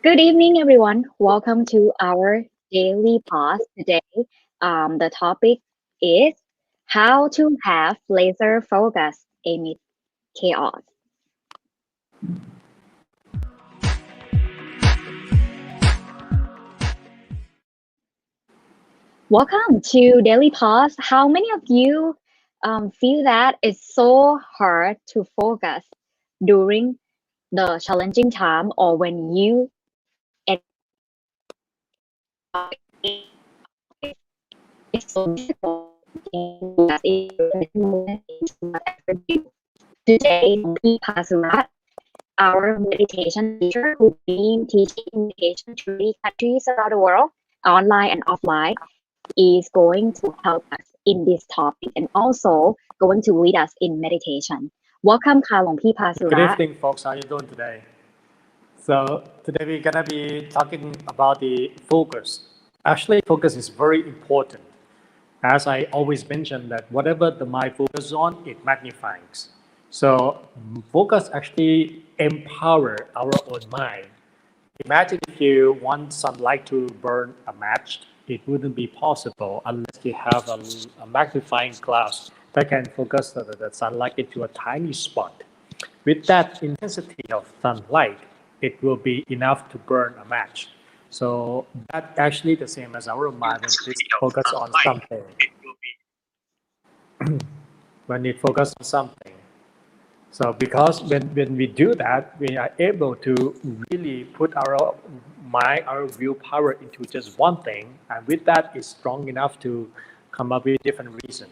Good evening, everyone. Welcome to our daily pause today. The topic is how to have laser focus amid chaos. Welcome to Daily Pause. How many of you feel that it's so hard to focus during the challenging time or when you it's so difficult to into whatever you do. Today, P. Pasurat, our meditation teacher who's been teaching meditation to many countries around the world, online and offline, is going to help us in this topic and also going to lead us in meditation. Welcome ค่ะหลวงพี่พาสุ Good ระ evening, folks. How you doing today? So today we're gonna be talking about the focus. Actually, focus is very important. As I always mention that whatever the mind focuses on, it magnifies. So focus actually empower our own mind. Imagine if you want sunlight to burn a match, it wouldn't be possible unless you have a magnifying glass that can focus the sunlight into a tiny spot. With that intensity of sunlight, it will be enough to burn a match. So that actually the same as our mind when it focus on something. When it focus on something. So because when we do that, we are able to really put our mind, our willpower into just one thing, and with that is strong enough to come up with different reason.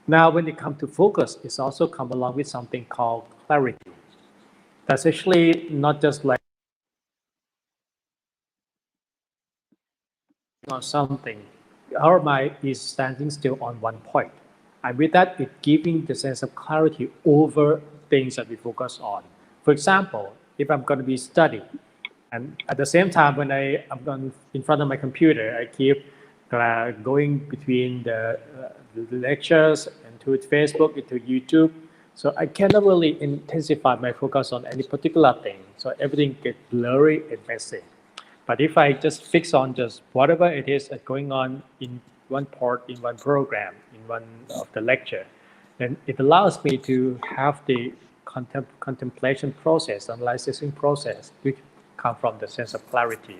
Now, when it comes to focus, it's also come along with something called clarity. That's actually not just like on something. Our mind is standing still on one point. And with that, it giving the sense of clarity over things that we focus on. For example, if I'm going to be studying, and at the same time, when I'm in front of my computer, I keep going between the lectures into Facebook, into YouTube. So I cannot really intensify my focus on any particular thing. So everything gets blurry and messy. But if I just fix on just whatever it is that's going on in one part, in one program, in one of the lecture, then it allows me to have the contemplation process, analyzing process, which come from the sense of clarity,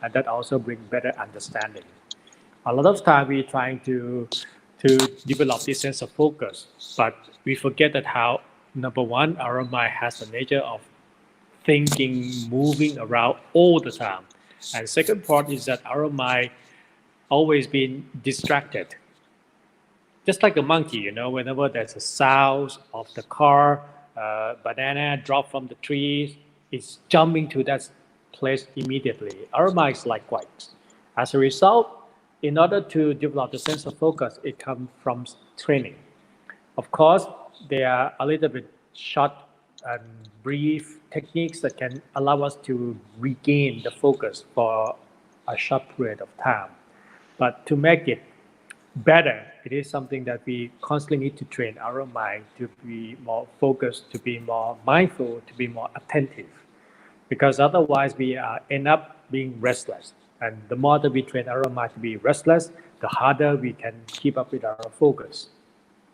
and that also bring better understanding. A lot of time we're trying to develop this sense of focus, but we forget that how number one, our mind has the nature of thinking, moving around all the time. And second part is that our mind always been distracted. Just like a monkey, whenever there's a sound of the car, banana drop from the trees, it's jumping to that place immediately. Our mind is likewise. As a result, in order to develop the sense of focus, it comes from training. Of course, there are a little bit short and brief techniques that can allow us to regain the focus for a short period of time. But to make it better, it is something that we constantly need to train our mind to be more focused, to be more mindful, to be more attentive. Because otherwise, we end up being restless. And the more that we train our mind to be restless, the harder we can keep up with our focus.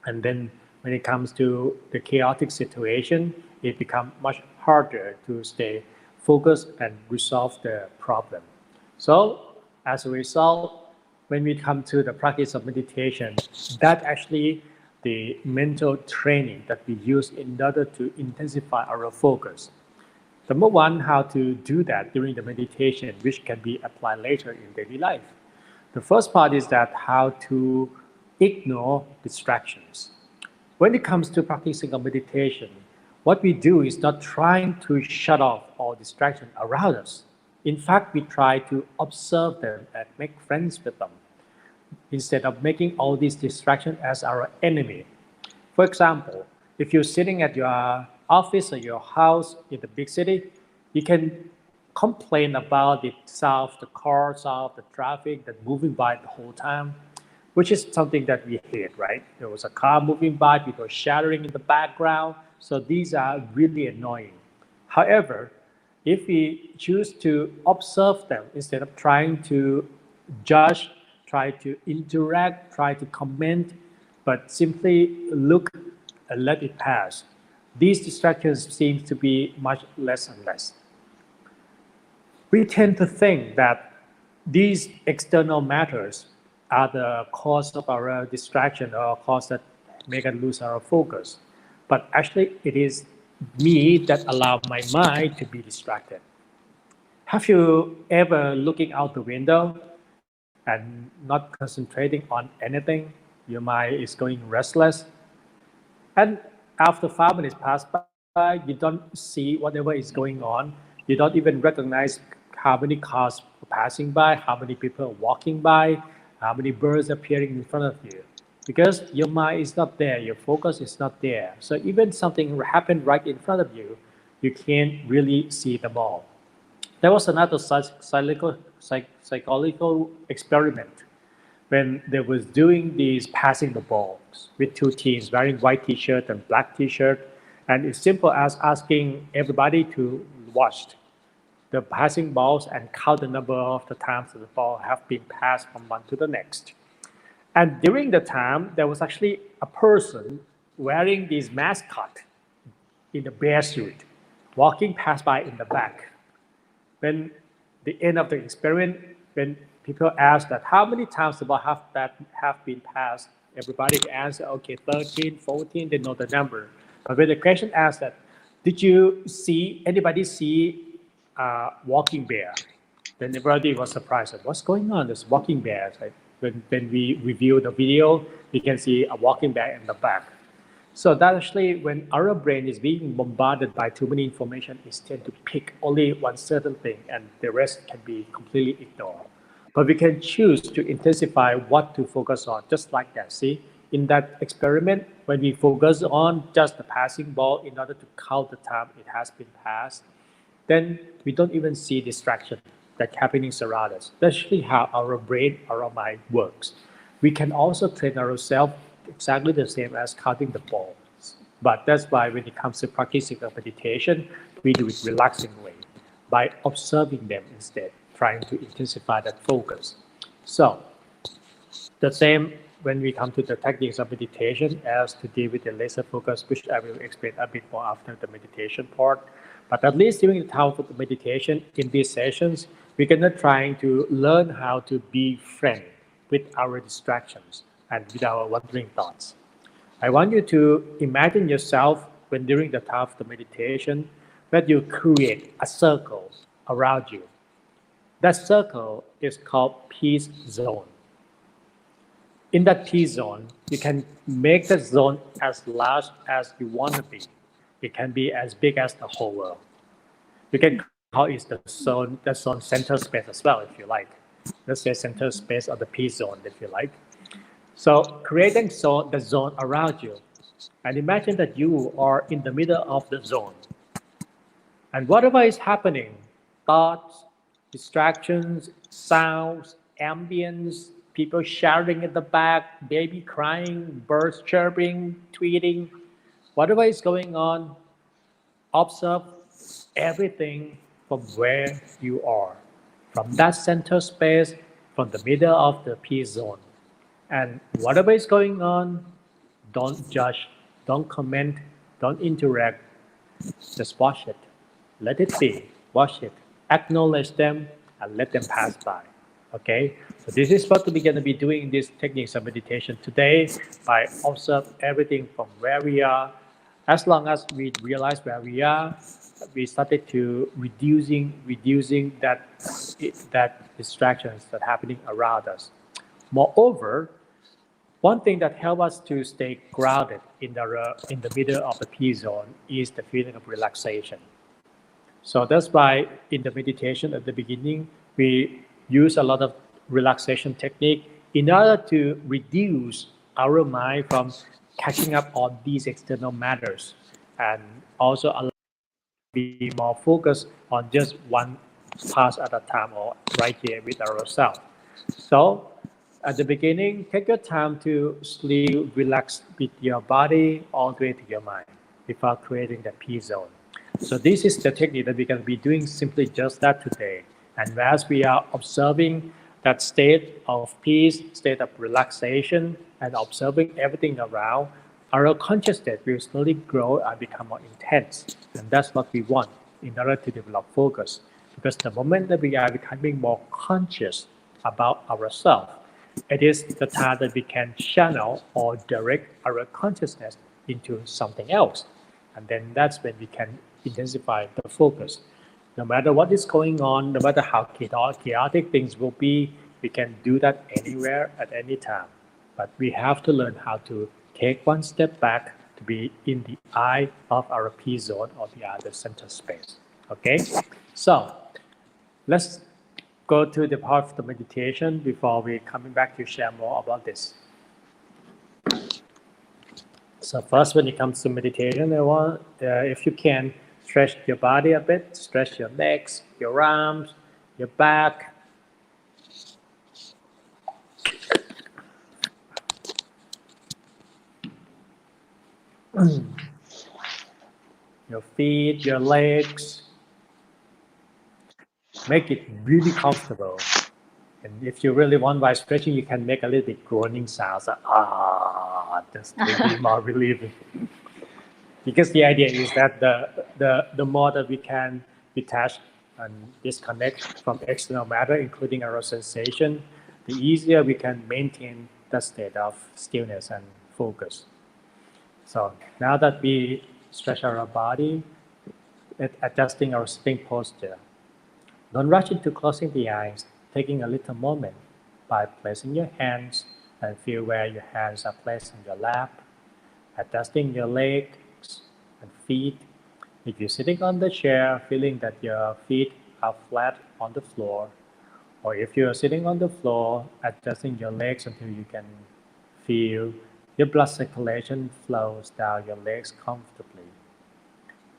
And then when it comes to the chaotic situation, it becomes much harder to stay focused and resolve the problem. So as a result, when we come to the practice of meditation, that actually the mental training that we use in order to intensify our focus. Number one, how to do that during the meditation, which can be applied later in daily life. The first part is that how to ignore distractions. When it comes to practicing a meditation, what we do is not trying to shut off all distractions around us. In fact, we try to observe them and make friends with them instead of making all these distractions as our enemy. For example, if you're sitting at your office or your house in the big city, you can complain about the sound of the car, sound of the traffic that's moving by the whole time, which is something that we hate, right? There was a car moving by, people shattering in the background. So these are really annoying. However, If we choose to observe them instead of trying to judge, try to interact, try to comment, but simply look and let it pass, these distractions seem to be much less and less. We tend to think that these external matters are the cause of our distraction or cause that make us lose our focus. But actually, it is me that allow my mind to be distracted. Have you ever looking out the window and not concentrating on anything? Your mind is going restless. And after 5 minutes pass by, you don't see whatever is going on. You don't even recognize how many cars are passing by, how many people are walking by, how many birds appearing in front of you. Because your mind is not there, your focus is not there. So even something happened right in front of you, you can't really see them all. There was another psychological experiment when they was doing these passing the balls with two teams wearing white t-shirt and black t-shirt, and it's simple as asking everybody to watch the passing balls and count the number of the times that the ball have been passed from one to the next. And during the time, there was actually a person wearing this mascot in the bear suit, walking past by in the back. When the end of the experiment, when people asked that how many times the ball have been passed, everybody answer, okay, 13, 14, they know the number. But when the question asked that, did you see, anybody see a walking bear? Then everybody was surprised, what's going on, there's walking bears. Right? When we review the video, we can see a walking bear in the back. So that actually, when our brain is being bombarded by too many information, it tends to pick only one certain thing, and the rest can be completely ignored. But we can choose to intensify what to focus on, just like that. See, in that experiment, when we focus on just the passing ball in order to count the time it has been passed, then we don't even see distraction that's happening around us. That's actually how our brain, our mind works. We can also train ourselves exactly the same as counting the balls. But that's why when it comes to practicing a meditation, we do it relaxing way by observing them instead, trying to intensify that focus. So the same when we come to the techniques of meditation as to deal with the laser focus, which I will explain a bit more after the meditation part. But at least during the time of the meditation in these sessions, we're gonna trying to learn how to be friend with our distractions and with our wandering thoughts. I want you to imagine yourself when during the time of the meditation that you create a circle around you. That circle is called peace zone. In that peace zone, you can make the zone as large as you want to be. It can be as big as the whole world. You can call it the zone center space as well if you like. Let's say center space of the peace zone if you like. So creating the zone around you, and imagine that you are in the middle of the zone. And whatever is happening, thoughts, distractions, sounds, ambience, people shouting at the back, baby crying, birds chirping, tweeting, whatever is going on, observe everything from where you are, from that center space, from the middle of the peace zone. And whatever is going on, don't judge, don't comment, don't interact, just watch it. Let it be, watch it, acknowledge them, and let them pass by. Okay, so this is what we're going to be doing in these techniques of meditation today by observe everything from where we are. As long as we realize where we are, we started to reducing that distractions that happening around us. Moreover, one thing that helps us to stay grounded in the middle of the peace zone is the feeling of relaxation. So that's why in the meditation at the beginning, we use a lot of relaxation technique in order to reduce our mind from catching up on these external matters and also allow be more focused on just one task at a time or right here with ourselves. So at the beginning, take your time to slowly relax with your body all the way to your mind before creating that peace zone. So this is the technique that we're going to be doing simply just that today. And as we are observing that state of peace, state of relaxation, and observing everything around, our consciousness will slowly grow and become more intense. And that's what we want in order to develop focus. Because the moment that we are becoming more conscious about ourselves, it is the time that we can channel or direct our consciousness into something else. And then that's when we can intensify the focus. No matter what is going on, no matter how chaotic things will be, we can do that anywhere at any time. But we have to learn how to take one step back to be in the eye of our P zone or the other center space. Okay, so let's go to the part of the meditation before we coming back to share more about this. So first, when it comes to meditation, I want, if you can, stretch your body a bit, stretch your legs, your arms, your back. Your feet, your legs. Make it really comfortable. And if you really want by stretching, you can make a little bit groaning sounds. Just to be more relieving. Because the idea is that the more that we can detach and disconnect from external matter, including our sensation, the easier we can maintain the state of stillness and focus. So now that we stretch our body, adjusting our sitting posture, don't rush into closing the eyes, taking a little moment by placing your hands and feel where your hands are placed in your lap, adjusting your legs and feet. If you're sitting on the chair, feeling that your feet are flat on the floor, or if you're sitting on the floor, adjusting your legs until you can feel your blood circulation flows down your legs comfortably.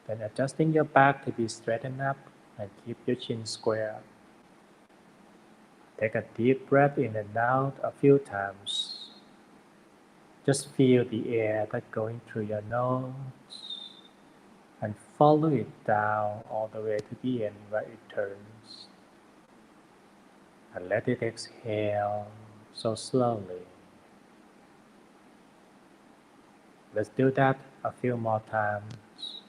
Then adjusting your back to be straightened up and keep your chin square. Take a deep breath in and out a few times. Just feel the air that's going through your nose and follow it down all the way to the end where it turns. And let it exhale so slowly. Let's do that a few more times.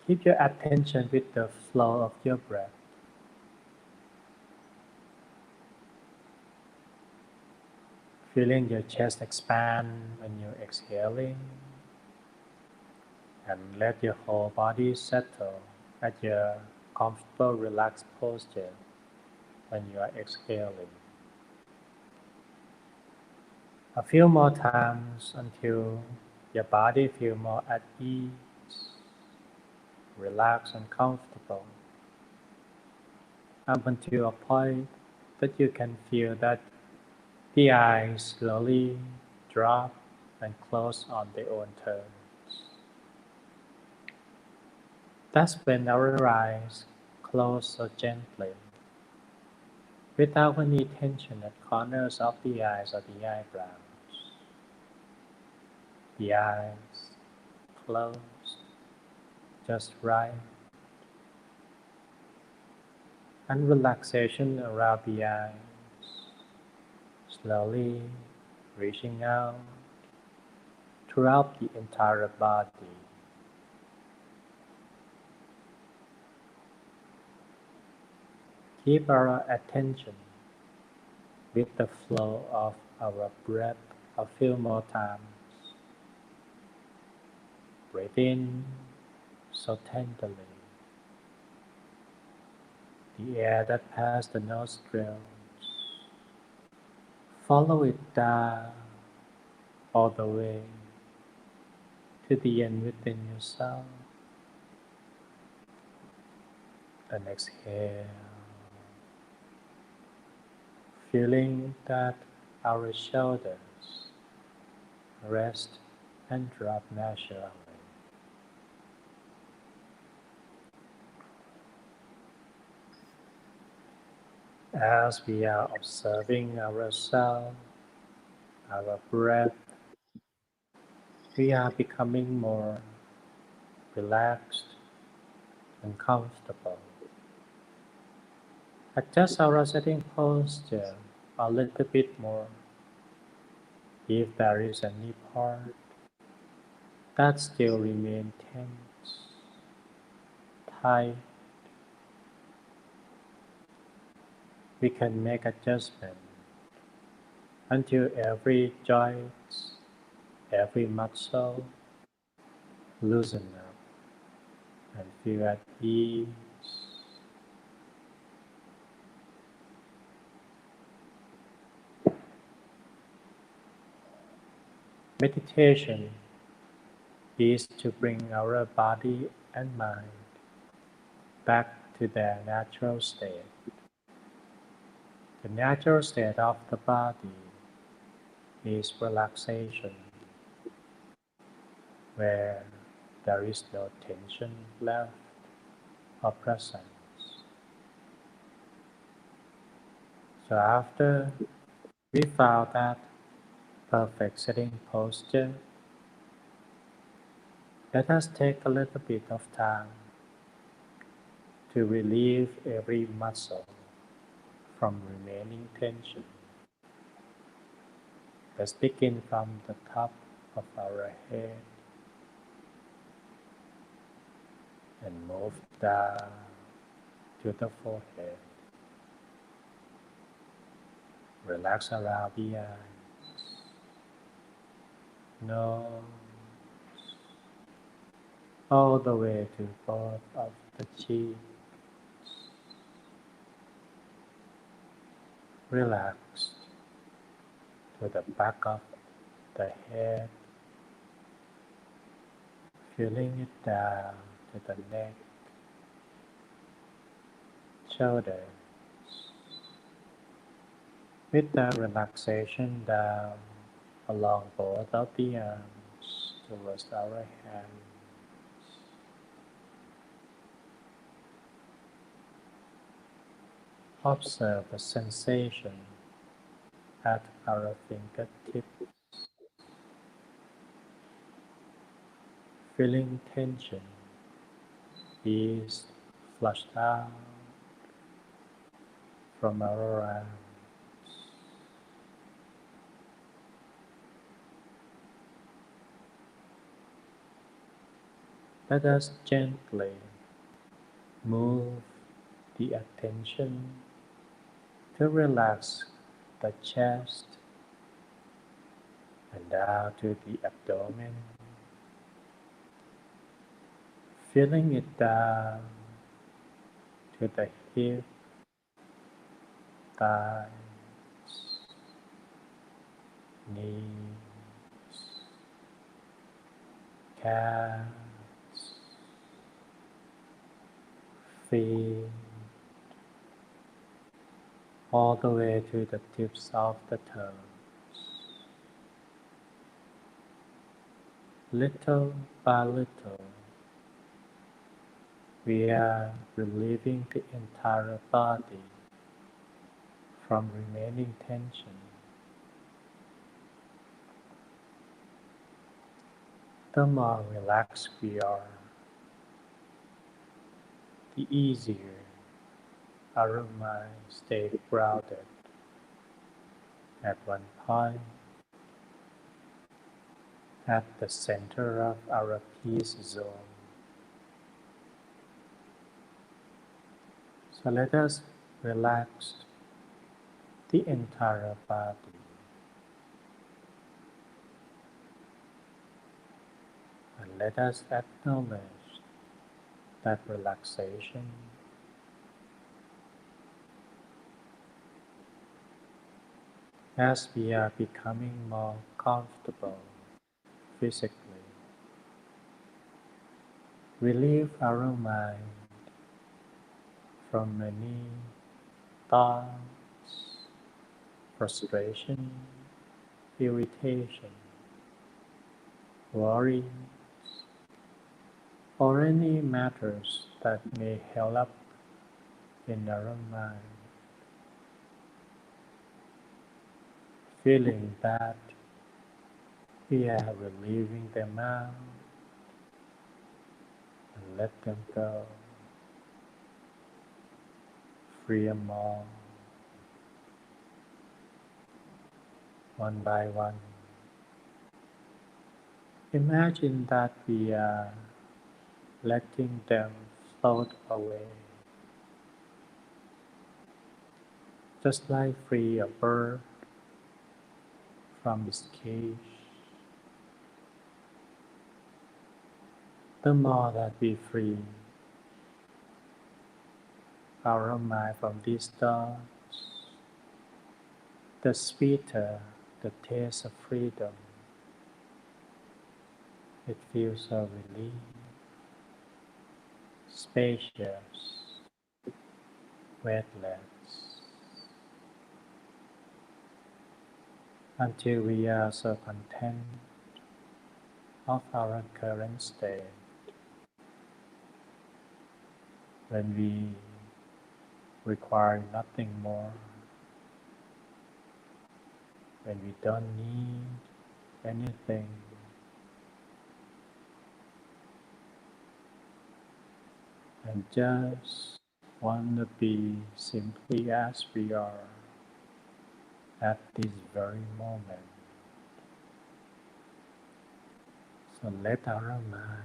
Keep your attention with the flow of your breath. Feeling your chest expand when you're exhaling. And let your whole body settle at your comfortable, relaxed posture when you are exhaling. A few more times until your body feels more at ease, relaxed and comfortable, up until a point that you can feel that the eyes slowly drop and close on their own terms. That's when our eyes close so gently, without any tension at corners of the eyes or the eyebrows. The eyes closed just right, and relaxation around the eyes, slowly reaching out throughout the entire body. Keep our attention with the flow of our breath a few more times. Breathe in so tenderly. The air that passes the nostrils, follow it down all the way to the end within yourself. And exhale, feeling that our shoulders rest and drop naturally. As we are observing ourselves, our breath, we are becoming more relaxed and comfortable. Adjust our sitting posture a little bit more. If there is any part that still remains tense, tight, we can make adjustments until every joint, every muscle loosen up and feel at ease. Meditation is to bring our body and mind back to their natural state. The natural state of the body is relaxation, where there is no tension left or presence. So after we found that perfect sitting posture, let us take a little bit of time to relieve every muscle from remaining tension. Let's begin from the top of our head and move down to the forehead. Relax around the eyes, nose, all the way to both of the cheeks. Relax to the back of the head, feeling it down to the neck, shoulders, with the relaxation down along both of the arms towards our hands. Observe the sensation at our fingertips, feeling tension is flushed out from our arms. Let us gently move the attention to relax the chest and down to the abdomen, feeling it down to the hip, thighs, knees, calves, feet, all the way to the tips of the toes. Little by little, we are relieving the entire body from remaining tension. The more relaxed we are, the easier our mind stays grounded at one point, at the center of our peace zone. So let us relax the entire body. And let us acknowledge that relaxation as we are becoming more comfortable physically. Relieve our mind from many thoughts, frustration, irritation, worries, or any matters that may held up in our mind. Feeling that we are relieving them out and let them go. free them all, one by one. Imagine that we are letting them float away, just like free a bird from its cage. The more that we free our mind from these thoughts, the sweeter the taste of freedom. It feels so relieved, spacious, weightless, until we are so content of our current state. When we require nothing more, when we don't need anything, and just want to be simply as we are at this very moment. So let our mind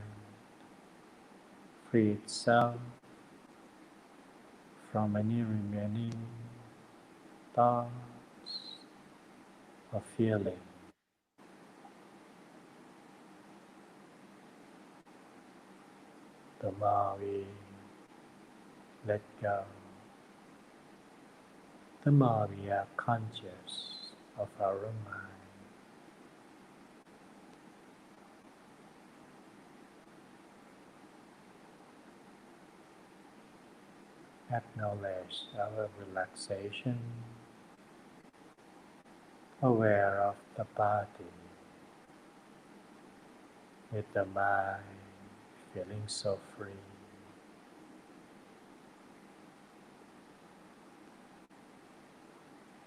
free itself from any remaining thoughts or feeling. The more we let go, the more we are conscious of our mind. Acknowledge our relaxation, aware of the body, with the mind feeling so free.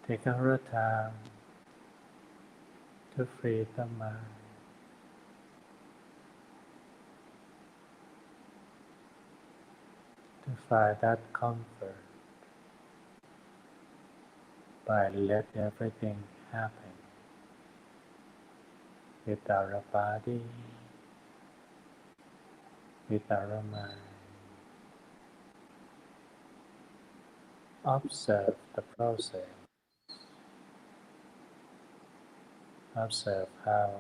Take our time to free the mind, to find that comfort by letting everything happen with our body, with our mind. Observe the process. Observe how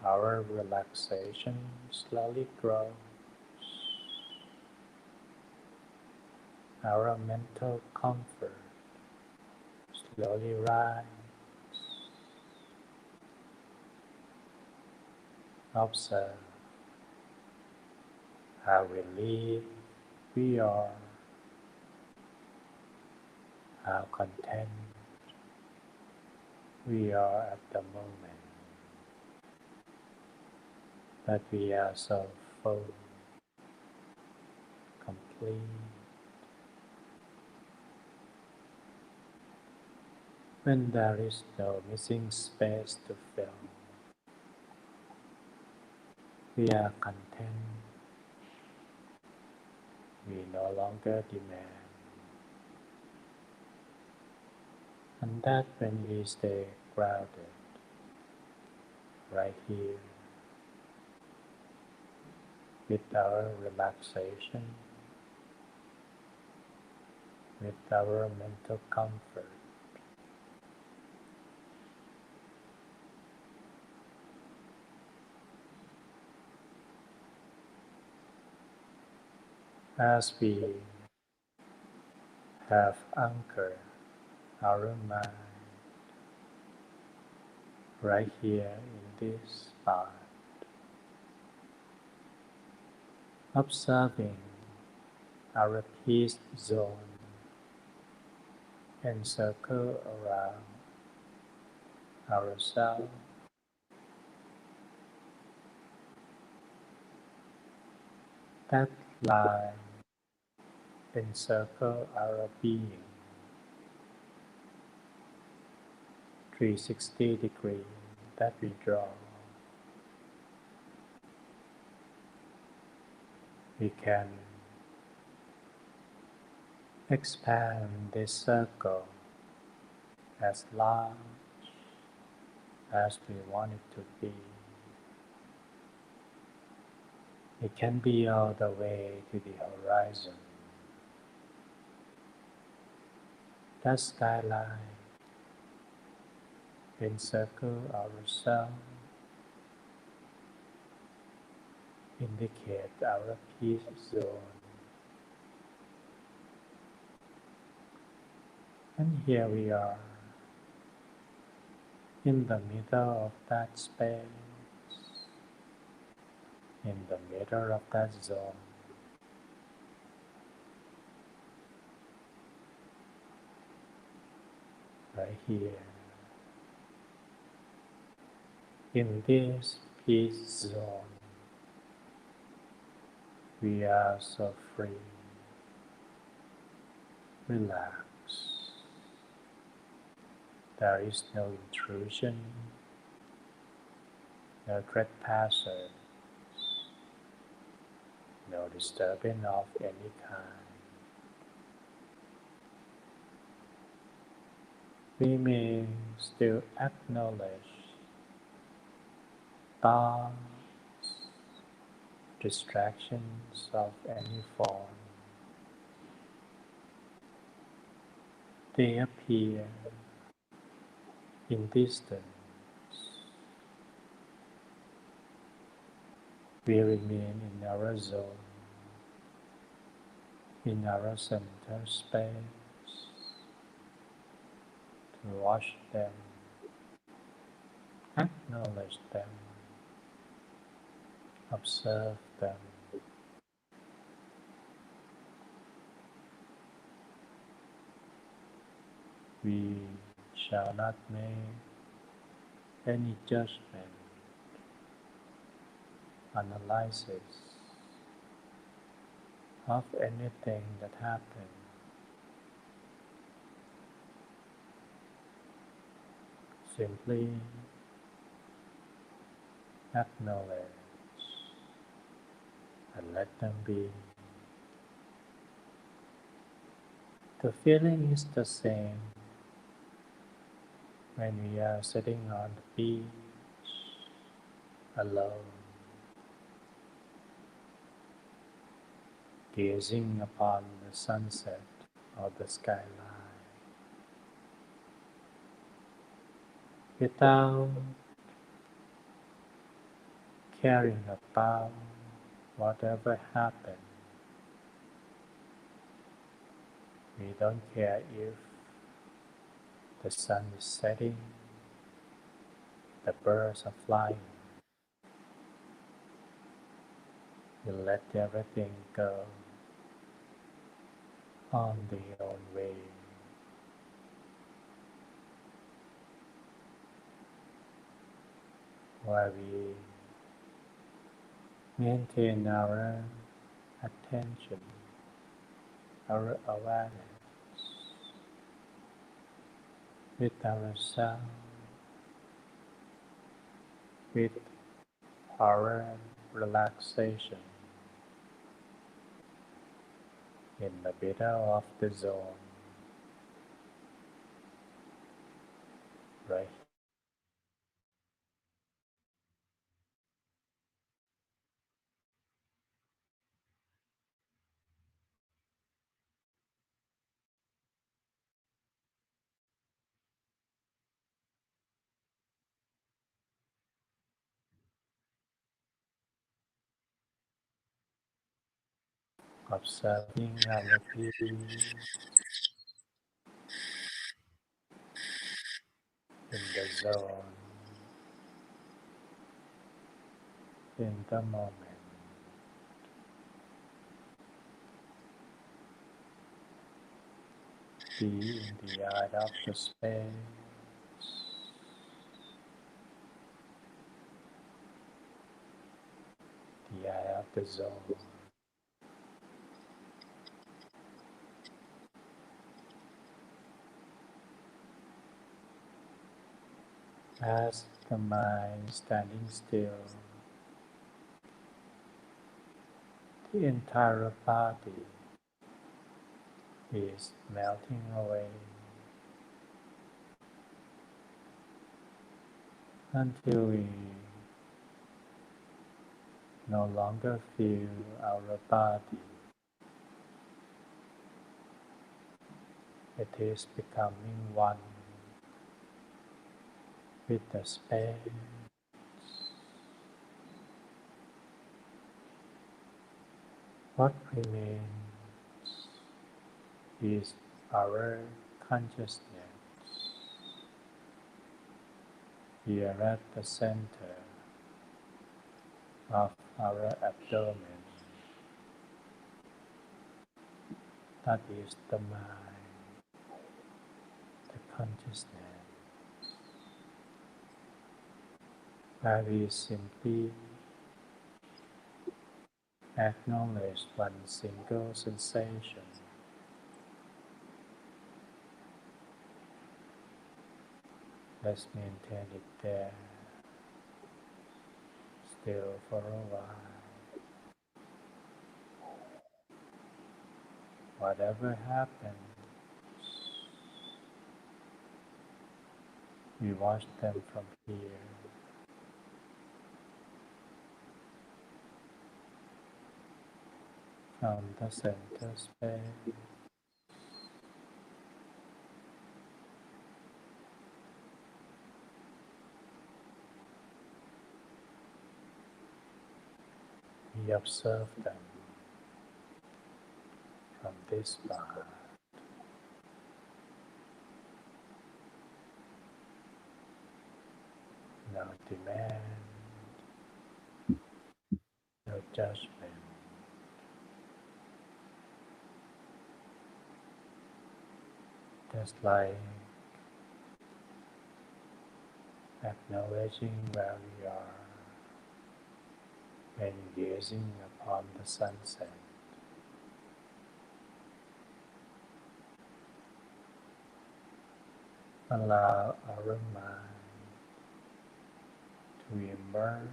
our relaxation slowly grows. Our mental comfort slowly rises. Observe how relieved we are, how content we are at the moment, that we are so full, complete. When there is no missing space to fill, we are content. We no longer demand. And that when we stay grounded, right here, with our relaxation, with our mental comfort, as we have anchored our mind right here in this spot, observing our peace zone encircle around ourselves. That line encircle our being, 360 degrees that we draw. We can Expand this circle as large as we want it to be. It can be all the way to the horizon. That skyline encircle ourselves, indicate our peace zone. And here we are, in the middle of that space, in the middle of that zone. Right here, in this peace zone, we are so free, relaxed. There is no intrusion, no trespassers, no disturbance of any kind. We may still acknowledge thoughts, distractions of any form. They appear in distance. We remain in our zone, in our center space, to watch them, acknowledge them, observe them. We shall not make any judgment, analysis of anything that happened. Simply acknowledge and let them be. The feeling is the same when we are sitting on the beach alone, gazing upon the sunset or the skyline, without caring about whatever happened. We don't care if the sun is setting, the birds are flying. We let everything go on their own way. While we maintain our attention, our awareness with ourselves, with our relaxation in the middle of the zone, right? Observing our peace in the zone, in the moment. Be in the eye of the space, the eye of the zone. As the mind standing still, the entire body is melting away until we no longer feel our body. It is becoming one with the space. What remains is our consciousness here at the center of our abdomen. That is the mind, the consciousness, where we simply acknowledge one single sensation. Let's maintain it there, still for a while. Whatever happens, we watch them from here. From the center space. We observe them from this part. No demand, no judgment. Just like acknowledging where we are when gazing upon the sunset. Allow our mind to immerse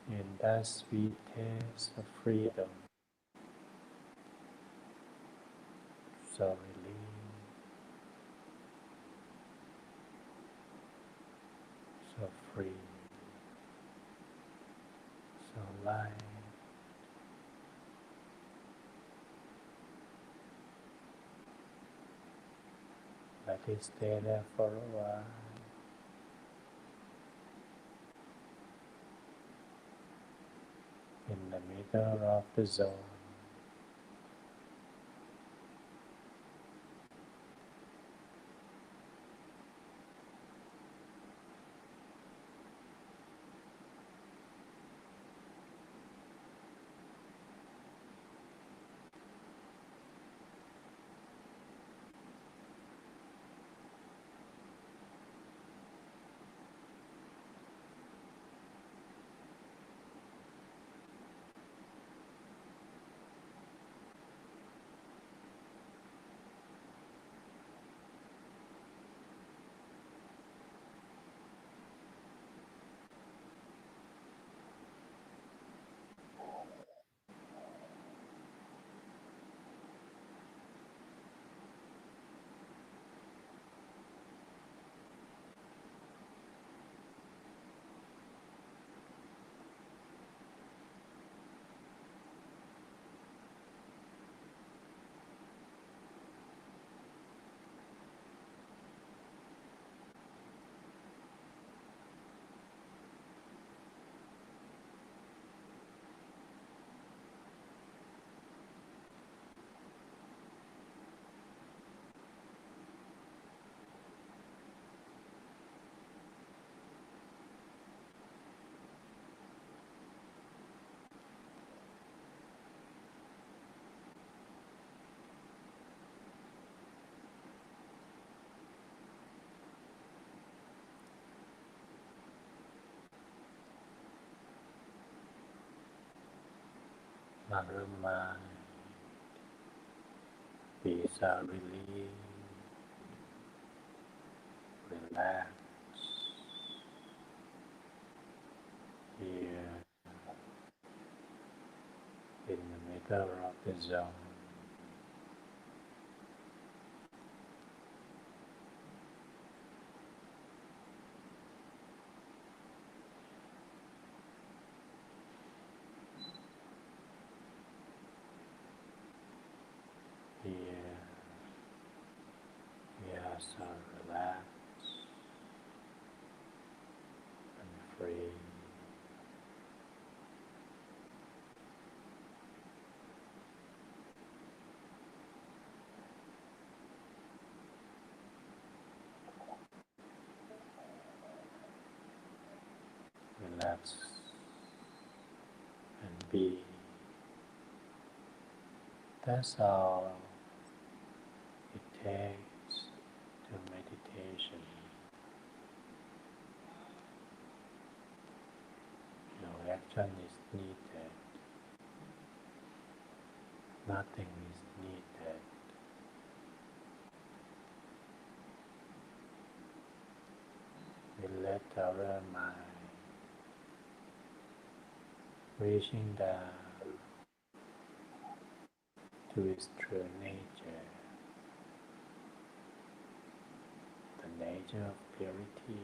in that sweet taste of freedom, so relieved, so free, so light. Let it stay there for a while. In the middle of the zone. Our mind is relieved, relaxed. Here in the middle of the zone. Here we are so relaxed and free. Relax and be. That's all it takes to meditation. No action is needed. Nothing is needed. We let our mind reaching down to its true nature, the nature of purity.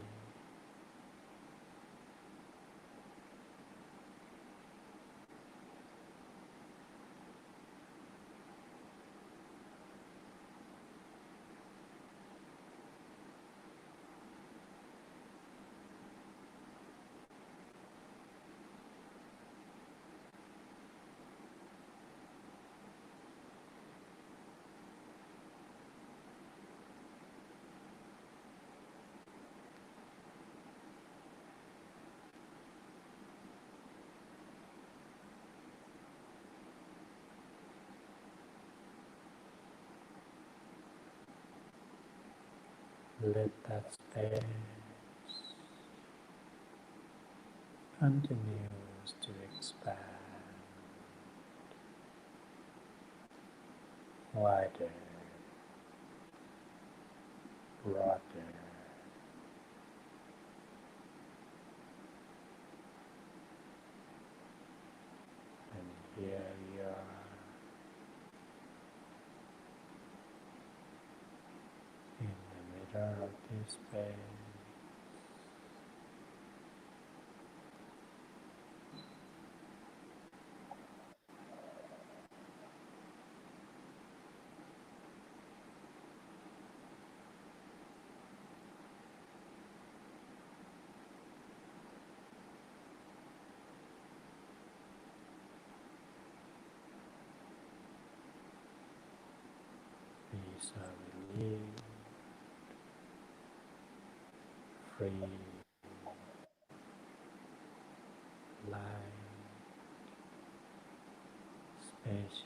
Let that space continues to expand wider, broader, and here you are in the middle of this space. Be so relieved, free, light, spacious.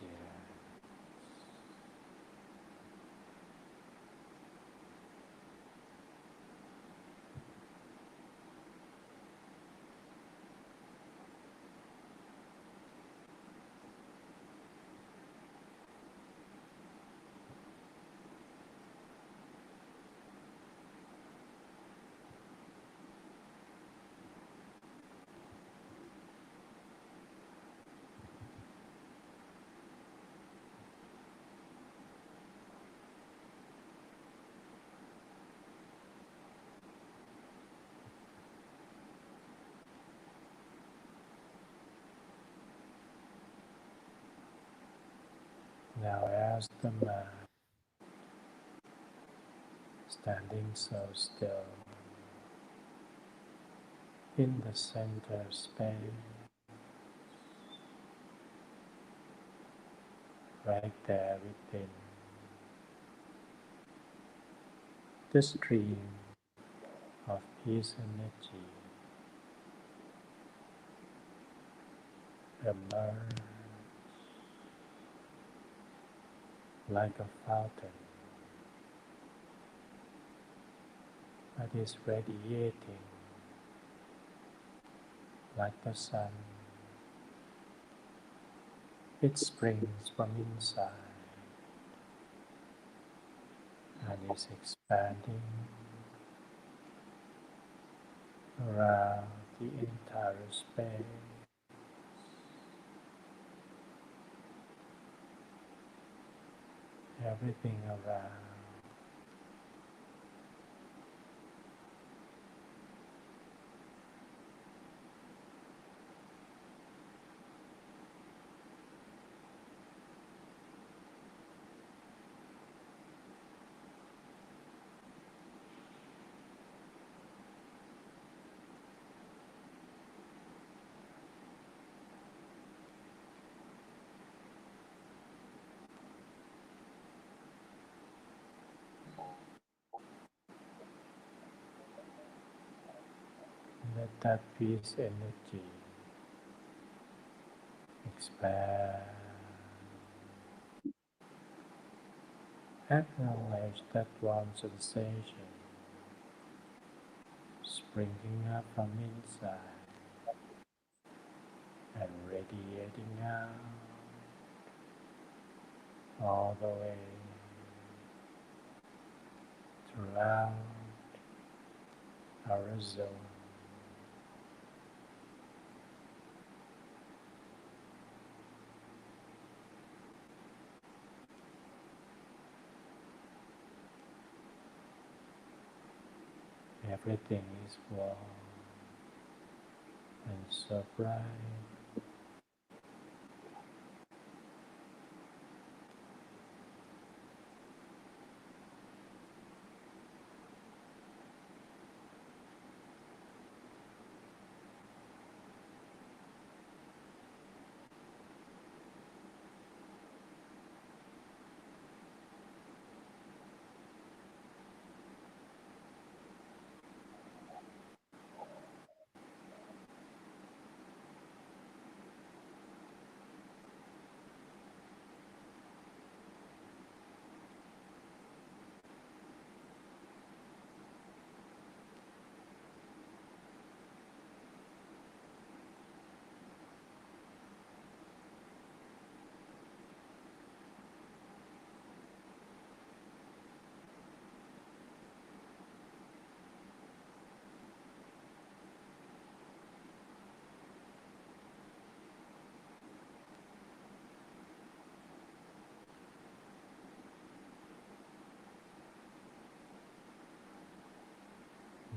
Now as the mind standing so still in the center space, right there within the stream of peace energy, emerge like a fountain that is radiating like the sun. It springs from inside and is expanding around the entire space. everything around. Let that peace energy expand. Acknowledge that warm sensation springing up from inside and radiating out all the way throughout our zone. Everything is warm and so bright.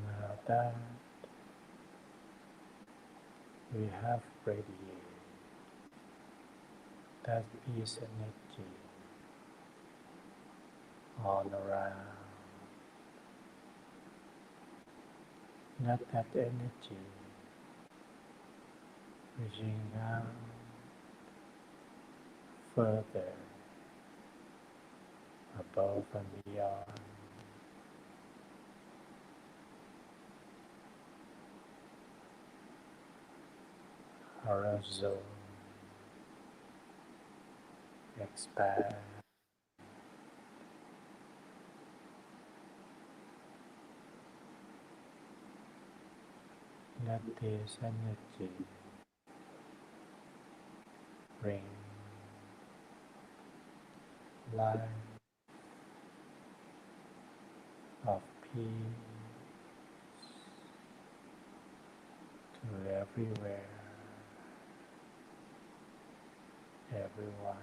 Now that we have radiated that peace energy all around, let that energy reaching out further above and beyond our zone, expand. Let this energy bring light of peace to everywhere, everyone.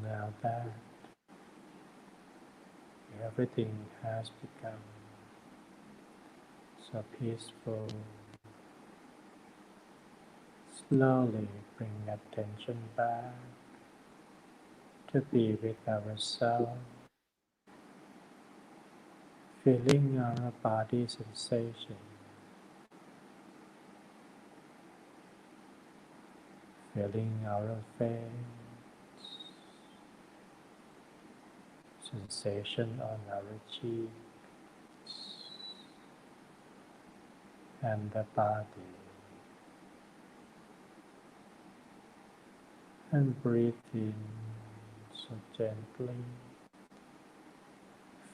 Now that everything has become so peaceful, slowly bring attention back to be with ourselves, feeling our body sensation, feeling our face, sensation on our cheeks and the body. And breathe in so gently,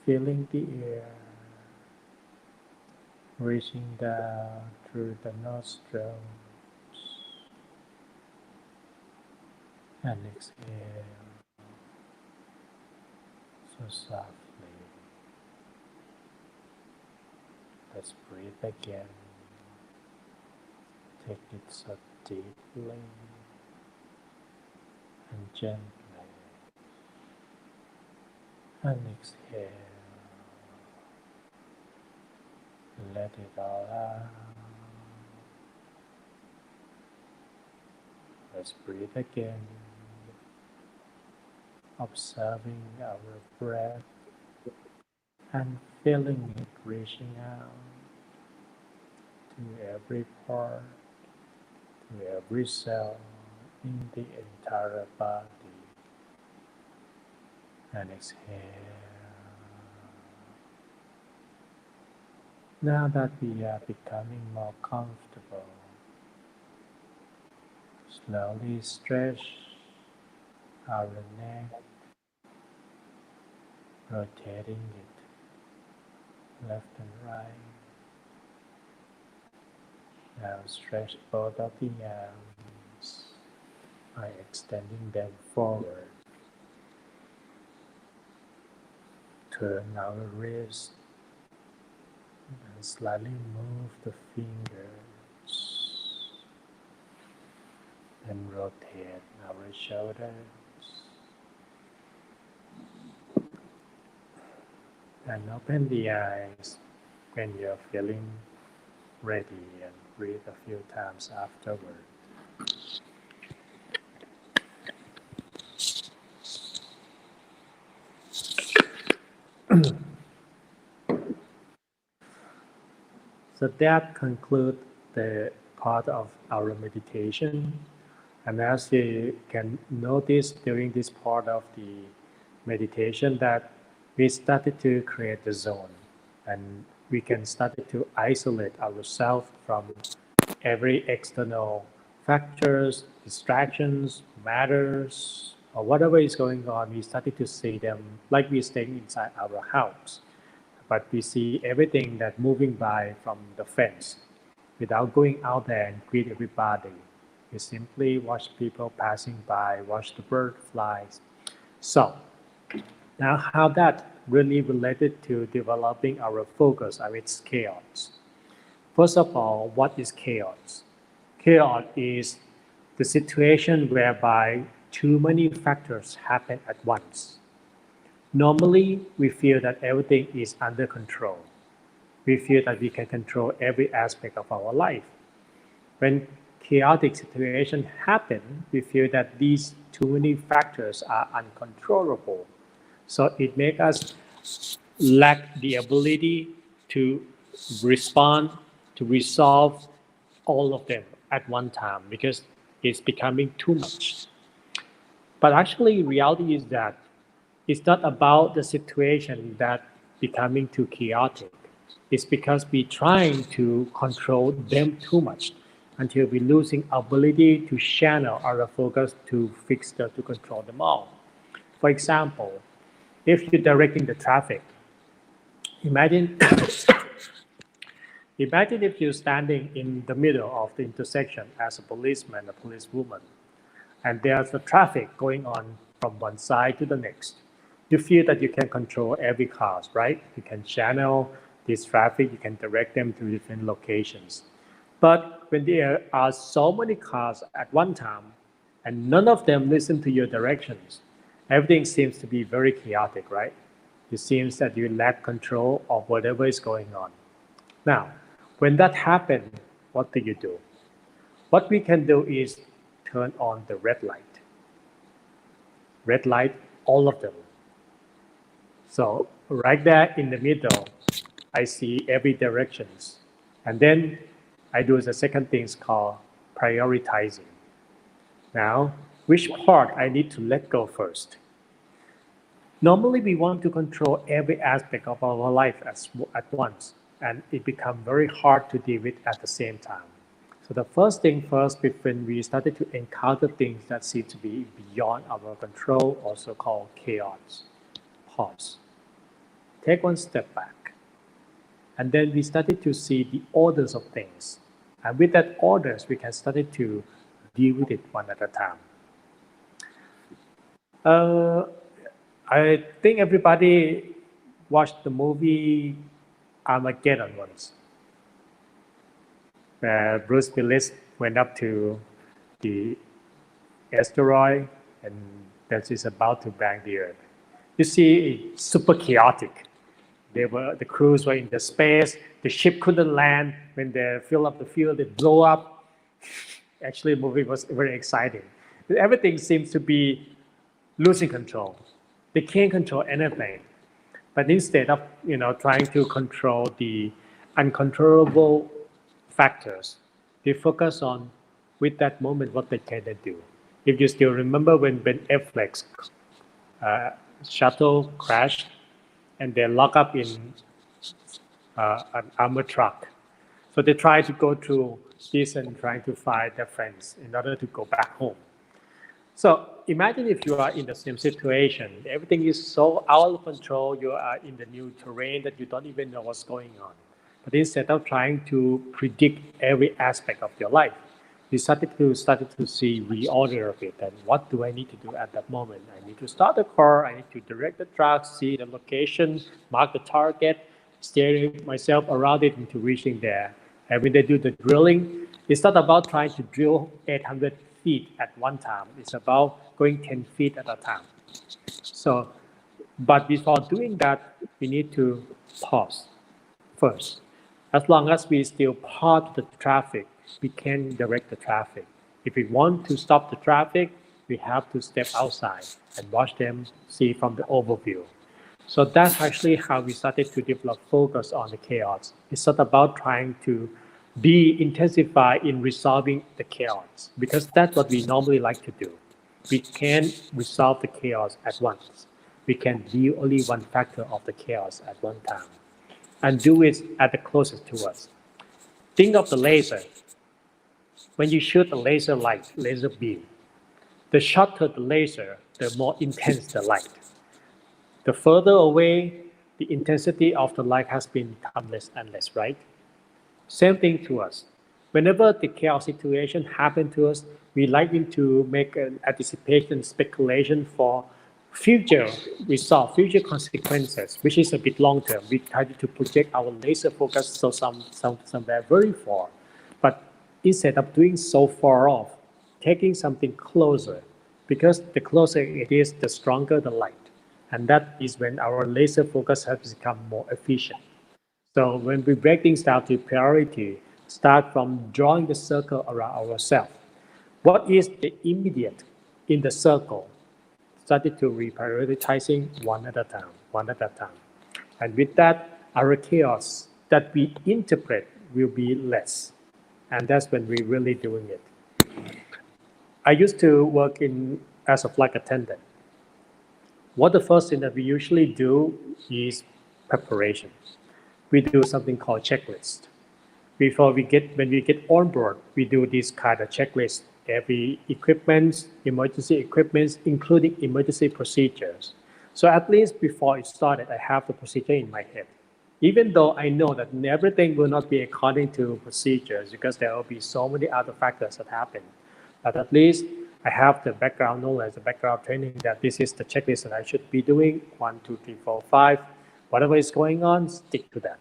feeling the air reaching down through the nostrils, and exhale so softly. Let's breathe again. Take it so deeply and gently, and exhale. Let it all out. Let's breathe again, observing our breath and feeling it reaching out to every part, to every cell in the entire body. And exhale. Now that we are becoming more comfortable, slowly stretch our neck, rotating it left and right. Now stretch both of the arms by extending them forward. Turn our wrist and slightly move the fingers and rotate our shoulders and open the eyes when you're feeling ready, and breathe a few times afterward. So that concludes the part of our meditation. And as you can notice during this part of the meditation that we started to create the zone, and we can start to isolate ourselves from every external factors, distractions, matters, or whatever is going on. We started to see them like we're staying inside our house, but we see everything that moving by from the fence without going out there and greet everybody. We simply watch people passing by, watch the bird flies. So now how that really related to developing our focus amidst chaos. First of all, what is chaos? Chaos is the situation whereby too many factors happen at once. Normally, we feel that everything is under control. We feel that we can control every aspect of our life. When chaotic situations happen, we feel that these too many factors are uncontrollable. So it makes us lack the ability to respond, to resolve all of them at one time because it's becoming too much. But actually, reality is that it's not about the situation that becoming too chaotic. It's because we're trying to control them too much until we're losing ability to channel our focus to control them all. For example, if you're directing the traffic, imagine imagine if you're standing in the middle of the intersection as a policeman, a policewoman, and there's a traffic going on from one side to the next. You feel that you can control every car, right? You can channel this traffic, you can direct them to different locations. But when there are so many cars at one time, and none of them listen to your directions, everything seems to be very chaotic, right? It seems that you lack control of whatever is going on. Now, when that happens, what do you do? What we can do is turn on the red light. Red light, all of them. So right there in the middle, I see every directions. And then I do the second thing called prioritizing. Now, which part I need to let go first? Normally, we want to control every aspect of our life at once, and it becomes very hard to deal with at the same time. So the first thing first, when we started to encounter things that seem to be beyond our control, also called chaos, pause, take one step back. And then we started to see the orders of things. And with that orders, we can started to deal with it one at a time. I think everybody watched the movie Armageddon once, where Bruce Willis went up to the asteroid and that is about to bang the Earth. You see, it's super chaotic. The crews were in the space. The ship couldn't land. When they fill up the fuel, they blow up. Actually, the movie was very exciting. Everything seems to be losing control. They can't control anything. But instead of trying to control the uncontrollable factors, they focus on with that moment what they can do. If you still remember when Ben Affleck's shuttle crashed and they lock up in an armored truck, so they try to go through this and trying to find their friends in order to go back home. So imagine if you are in the same situation. Everything is so out of control. You are in the new terrain that you don't even know what's going on. But instead of trying to predict every aspect of your life, you started to see reorder of it. And what do I need to do at that moment? I need to start the car. I need to direct the truck, see the location, mark the target, steering myself around it into reaching there. And when they do the drilling, it's not about trying to drill 800 feet at one time. It's about going 10 feet at a time. So, but before doing that, we need to pause first. As long as we still part the traffic, we can direct the traffic. If we want to stop the traffic, we have to step outside and watch them see from the overview. So that's actually how we started to develop focus on the chaos. It's not about trying to be intensified in resolving the chaos, because that's what we normally like to do. We can't resolve the chaos at once. We can deal only one factor of the chaos at one time and do it at the closest to us. Think of the laser. When you shoot a laser light, laser beam, the shorter the laser, the more intense the light. The further away, the intensity of the light has become less and less, right? Same thing to us. Whenever the chaos situation happens to us, we like to make an anticipation, speculation for future result, future consequences, which is a bit long term. We try to project our laser focus so somewhere very far. But instead of doing so far off, taking something closer, because the closer it is, the stronger the light. And that is when our laser focus has become more efficient. So when we break things down to priority, start from drawing the circle around ourselves. What is the immediate in the circle? Started to reprioritizing one at a time, one at a time. And with that, our chaos that we interpret will be less. And that's when we're really doing it. I used to work as a flight attendant. What the first thing that we usually do is preparation. We do something called checklist. When we get on board, we do this kind of checklist. Every emergency equipment, including emergency procedures. So at least before it started, I have the procedure in my head. Even though I know that everything will not be according to procedures because there will be so many other factors that happen. But at least I have the background knowledge, the background training that this is the checklist that I should be doing, 1, 2, 3, 4, 5. Whatever is going on, stick to that.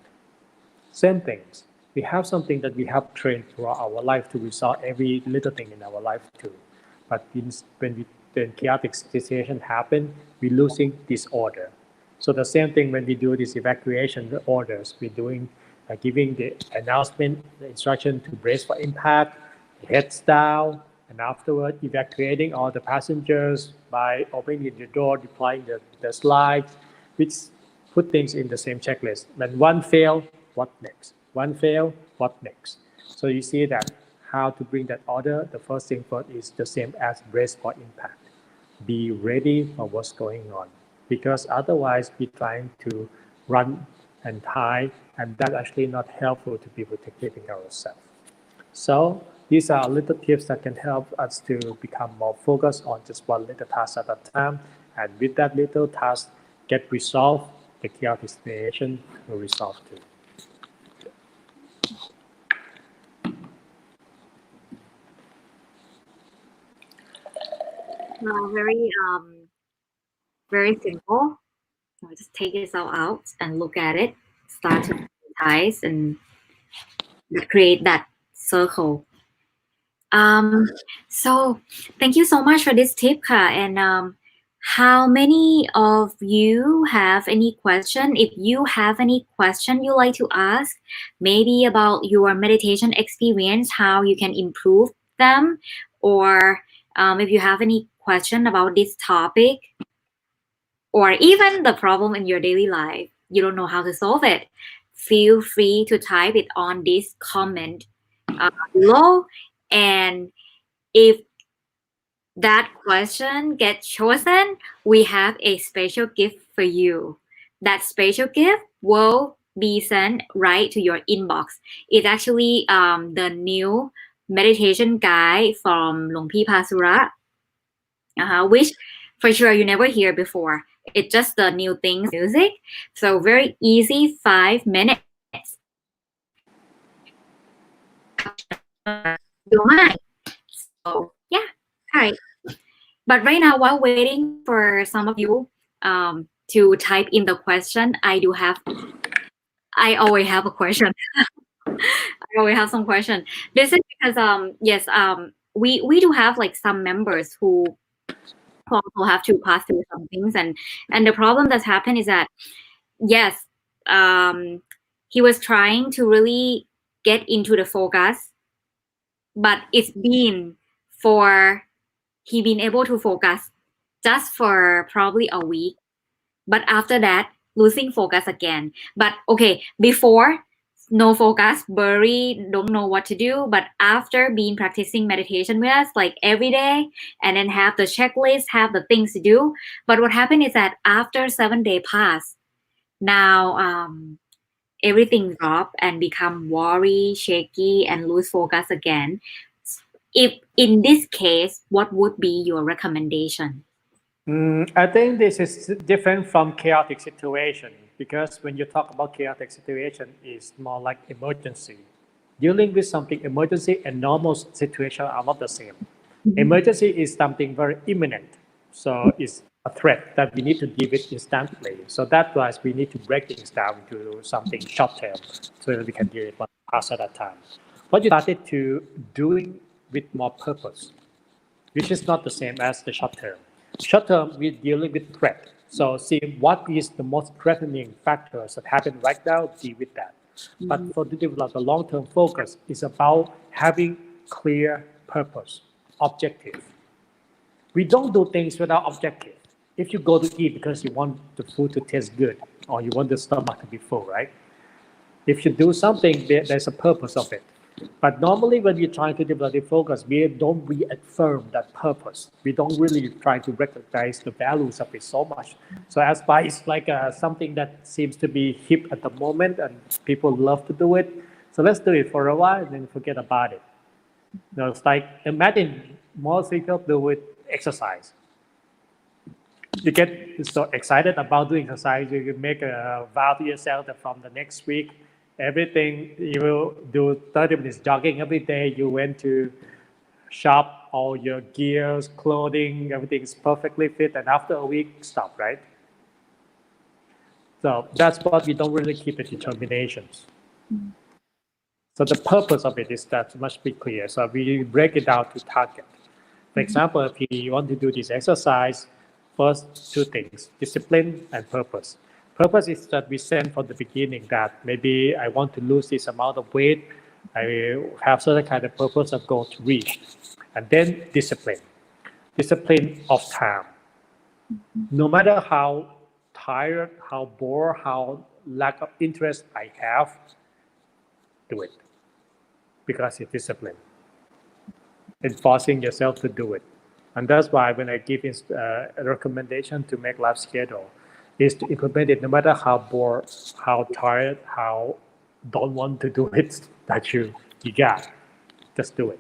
Same things. We have something that we have trained throughout our life to resolve every little thing in our life too. But when the chaotic situation happen, we're losing this order. So the same thing when we do this evacuation, the orders, we're doing giving the announcement, the instruction to brace for impact, heads down, and afterward evacuating all the passengers by opening the door, deploying the slides, which put things in the same checklist. When one fail, what next? One fail, what next? So you see that how to bring that order, the first thing first is the same as brace for impact. Be ready for what's going on, because otherwise we're trying to run and hide, and that's actually not helpful to be protecting ourselves. So these are little tips that can help us to become more focused on just one little task at a time. And with that little task get resolved, the chaotic situation will resolve too. Very simple. So just take yourself out and look at it. Start to prioritize and create that circle. So thank you so much for this tip, Ka. And how many of you have any question? If you have any question you like to ask, maybe about your meditation experience, how you can improve them, or if you have any question about this topic, or even the problem in your daily life, you don't know how to solve it, feel free to type it on this comment below. And if that question gets chosen, we have a special gift for you. That special gift will be sent right to your inbox. It's actually the new meditation guide from Luang Pi Pasura, which for sure you never hear before. It's just the new things music. So very easy, 5 minutes. Your mind. So yeah, hi. But right now, while waiting for some of you to type in the question, I always have a question. I always have some question. This is because yes, we do have like some members who also have to pass through some things, and the problem that's happened is that yes, he was trying to really get into the focus, but it's been he been able to focus just for probably a week, but after that losing focus again. But okay, before no focus, blurry, don't know what to do, but after being practicing meditation with us like every day, and then have the checklist, have the things to do, but what happened is that after 7 days pass, now everything drop and become worry, shaky, and lose focus again. If in this case, what would be your recommendation? I think this is different from chaotic situation, because when you talk about chaotic situation, it's more like emergency. Dealing with something emergency and normal situation are not the same. Emergency is something very imminent, so it's a threat that we need to deal with instantly. So that's why we need to break things down to something short term, so that we can deal with one task at a time. What you started to doing with more purpose, which is not the same as the short term. Short term, we're dealing with threat. So see what is the most threatening factors that happen right now, deal with that. But for the develop the long-term focus, it's about having clear purpose, objective. We don't do things without objective. If you go to eat because you want the food to taste good, or you want the stomach to be full, right? If you do something, there's a purpose of it. But normally when we're trying to develop the focus, we don't reaffirm that purpose. We don't really try to recognize the values of it so much. So as by it's like something that seems to be hip at the moment and people love to do it. So let's do it for a while and then forget about it. It's like, imagine most people do it exercise. You get so excited about doing exercise, you make a vow to yourself that from the next week, everything you will do 30 minutes jogging every day. You went to shop all your gears, clothing, everything's perfectly fit, and after a week, stop, right? So that's what we don't really keep the determinations. So the purpose of it is that must be clear. So we break it down to target. For example, if you want to do this exercise, first two things, discipline and purpose. Purpose is that we set from the beginning that maybe I want to lose this amount of weight. I have certain kind of purpose of goal to reach. And then discipline. Discipline of time. No matter how tired, how bored, how lack of interest I have, do it. Because it's discipline. And forcing yourself to do it. And that's why when I give a recommendation to make life schedule, is to implement it no matter how bored, how tired, how don't want to do it that you got. Just do it.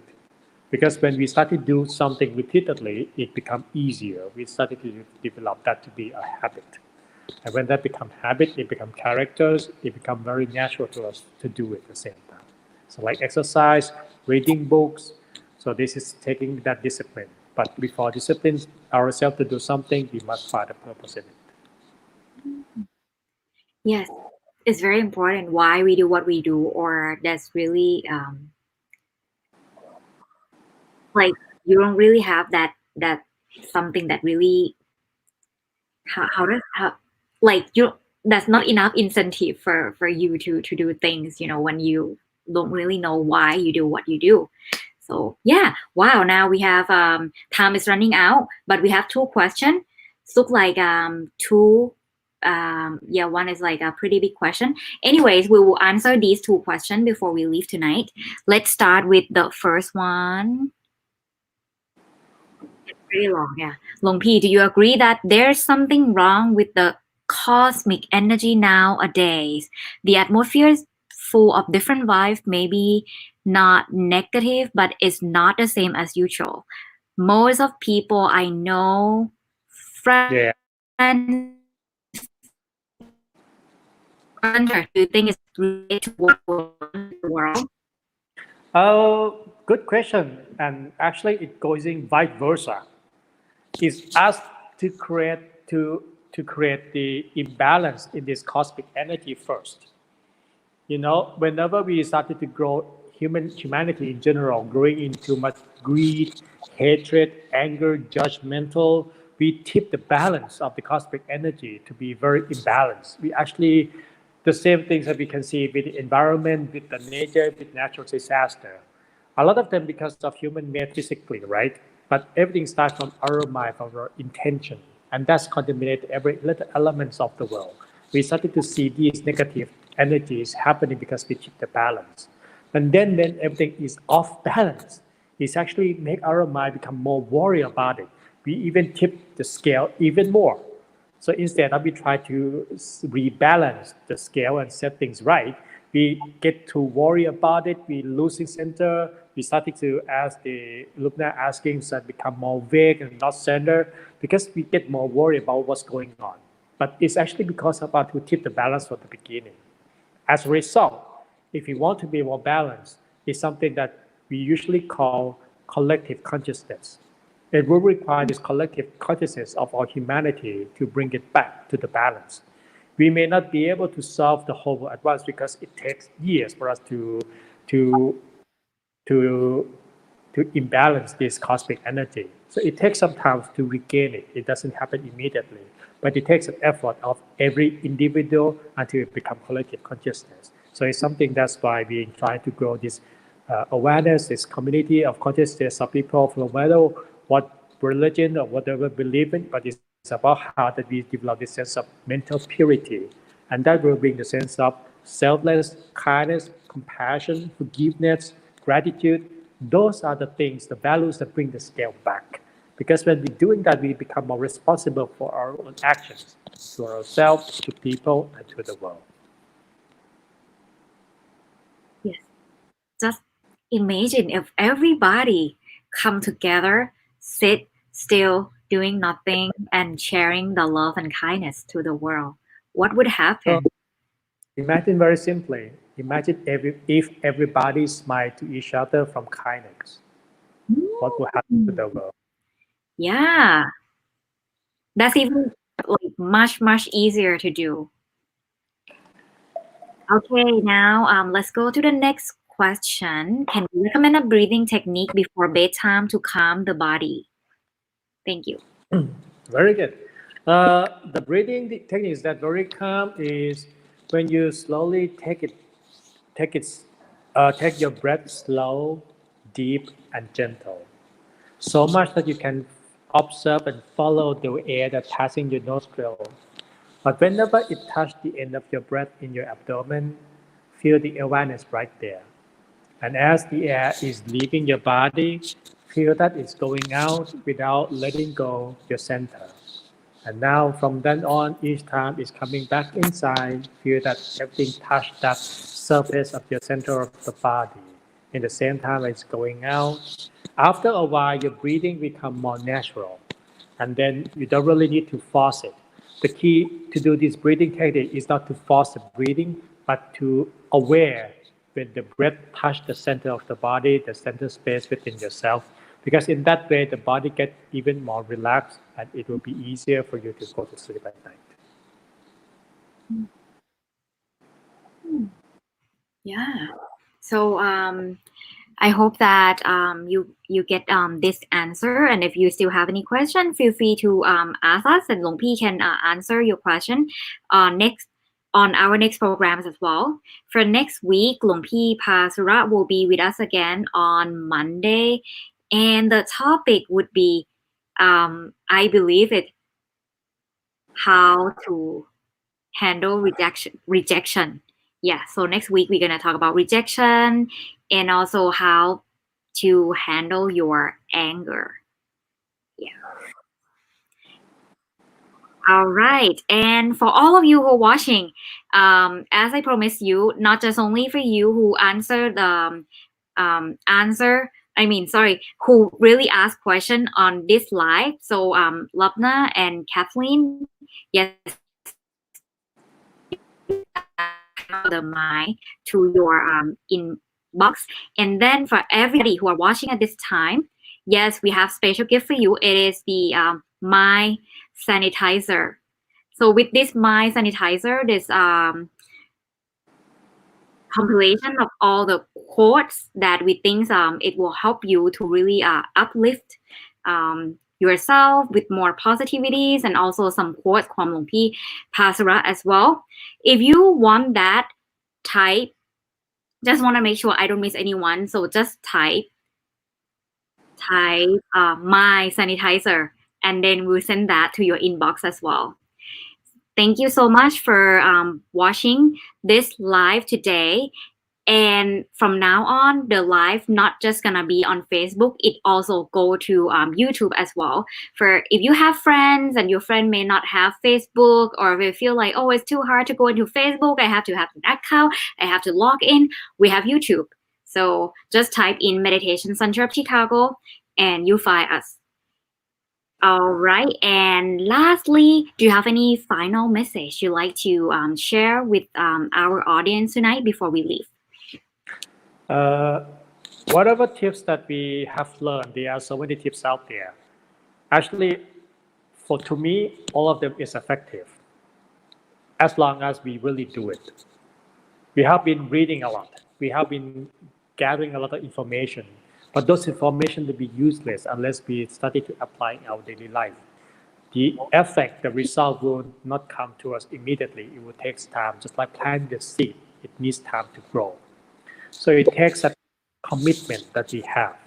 Because when we start to do something repeatedly, it becomes easier. We started to develop that to be a habit. And when that becomes habit, it becomes characters, it becomes very natural to us to do it at the same time. So like exercise, reading books. So this is taking that discipline. But before discipline ourselves to do something, we must find a purpose in it. Yes, it's very important why we do what we do, or that's really like you don't really have that something that really how like you that's not enough incentive for you to do things, when you don't really know why you do what you do. So yeah, wow, now we have time is running out, but we have two questions. Look like two yeah, one is like a pretty big question. Anyways, we will answer these two questions before we leave tonight. Let's start with the first one. It's pretty long, yeah. Long P, do you agree that there's something wrong with the cosmic energy nowadays? The atmosphere is full of different vibes, maybe not negative, but it's not the same as usual. Most of people I know, friends, do you think it's related to what goes on in the world? Oh, good question. And actually, it goes in vice versa. It's us to create the imbalance in this cosmic energy first. Whenever we started to grow humanity in general, growing into much greed, hatred, anger, judgmental, we tip the balance of the cosmic energy to be very imbalanced. We actually, the same things that we can see with the environment, with the nature, with natural disaster. A lot of them because of human made physically, right? But everything starts from our mind, from our intention. And that's contaminated every little elements of the world. We started to see these negative energies happening because we tip the balance. And then when everything is off balance, it's actually make our mind become more worried about it. We even tip the scale even more. So instead of we try to rebalance the scale and set things right, we get to worry about it. We losing center. We started to ask the Lubna asking that become more vague and not center because we get more worried about what's going on. But it's actually because about to tip the balance from the beginning. As a result, if we want to be more balanced, it's something that we usually call collective consciousness. It will require this collective consciousness of our humanity to bring it back to the balance. We may not be able to solve the whole at once because it takes years for us to imbalance this cosmic energy. So it takes some time to regain it. It doesn't happen immediately, but it takes an effort of every individual until it becomes collective consciousness. So it's something that's why we try to grow this awareness, this community of consciousness of people, no matter what religion or whatever believe in, but it's about how that we develop this sense of mental purity. And that will bring the sense of selfless, kindness, compassion, forgiveness, gratitude. Those are the things, the values that bring the scale back. Because when we're doing that, we become more responsible for our own actions, to ourselves, to people, and to the world. Yes. Just imagine if everybody come together, sit still, doing nothing, and sharing the love and kindness to the world. What would happen? Imagine very simply, imagine if everybody smiled to each other from kindness. What will happen to the world? Yeah. That's even like much easier to do. Okay, now let's go to the next question. Can you recommend a breathing technique before bedtime to calm the body? Thank you. Very good. The breathing techniques that very calm is when you slowly take your breath slow, deep, and gentle. So much that you can observe and follow the air that passing your nostril. But whenever it touches the end of your breath in your abdomen, feel the awareness right there. And as the air is leaving your body, feel that it's going out without letting go your center. And now from then on, each time it's coming back inside, feel that everything touched that surface of your center of the body. In the same time it's going out, After a while, your breathing becomes more natural, and then you don't really need to force it. The key to do this breathing technique is not to force the breathing, but to aware when the breath touch the center of the body, the center space within yourself, because in that way, the body gets even more relaxed, and it will be easier for you to go to sleep at night. Yeah. So I hope that you get this answer, and if you still have any question, feel free to ask us, and Long P can answer your question next on our next programs as well. For next week, Long P Pasura will be with us again on Monday, and the topic would be I believe it how to handle rejection. Yeah, so next week we're gonna talk about rejection and also how to handle your anger. Yeah. All right. And for all of you who are watching, as I promised you, not just only for you who answered the who really asked question on this live. So Lubna and Kathleen, yes, the mic to your inbox. And then for everybody who are watching at this time, yes, we have special gift for you. It is the My Sanitizer. So with this My Sanitizer, this compilation of all the quotes that we think it will help you to really uplift yourself with more positivities, and also some quotes from Long P Pasara as well. If you want that, type, just want to make sure I don't miss anyone, so just type My Sanitizer, and then we'll send that to your inbox as well. Thank you so much for watching this live today. And from now on, the live not just gonna be on Facebook, it also go to YouTube as well. For if you have friends and your friend may not have Facebook, or if you feel like, oh, it's too hard to go into Facebook, I have to have an account, I have to log in, we have YouTube. So just type in Meditation Center of Chicago and you find us. All right. And lastly, do you have any final message you'd like to share with our audience tonight before we leave? Whatever tips that we have learned, there are so many tips out there. Actually, to me, all of them is effective as long as we really do it. We have been reading a lot. We have been gathering a lot of information, but those information will be useless unless we study to apply in our daily life. The effect, the result will not come to us immediately. It will take time, just like planting the seed. It needs time to grow. So it takes a commitment that we have.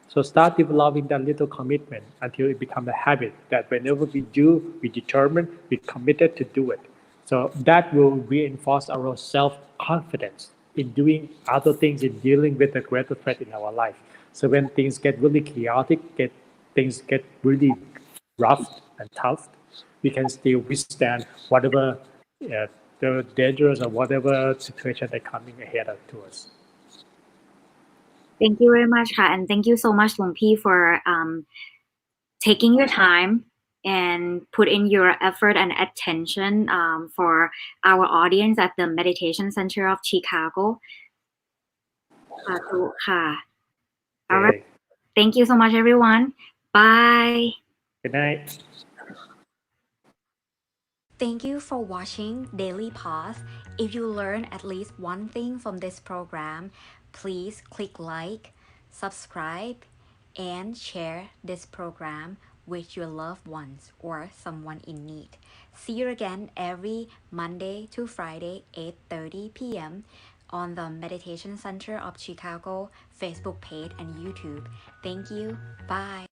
So start developing that little commitment until it becomes a habit that whenever we do, we determine, we committed to do it. So that will reinforce our self-confidence in doing other things, in dealing with the greater threat in our life. So when things get really chaotic, things get really rough and tough, we can still withstand whatever the dangerous or whatever situation that coming ahead to us. Thank you very much, and thank you so much, Long P, for taking your time and put in your effort and attention for our audience at the Meditation Center of Chicago. All right. Thank you so much, everyone. Bye. Good night. Thank you for watching Daily Pause. If you learn at least one thing from this program, please click like, subscribe, and share this program with your loved ones or someone in need. See you again every Monday to Friday, 8:30 p.m. on the Meditation Center of Chicago Facebook page and YouTube. Thank you. Bye.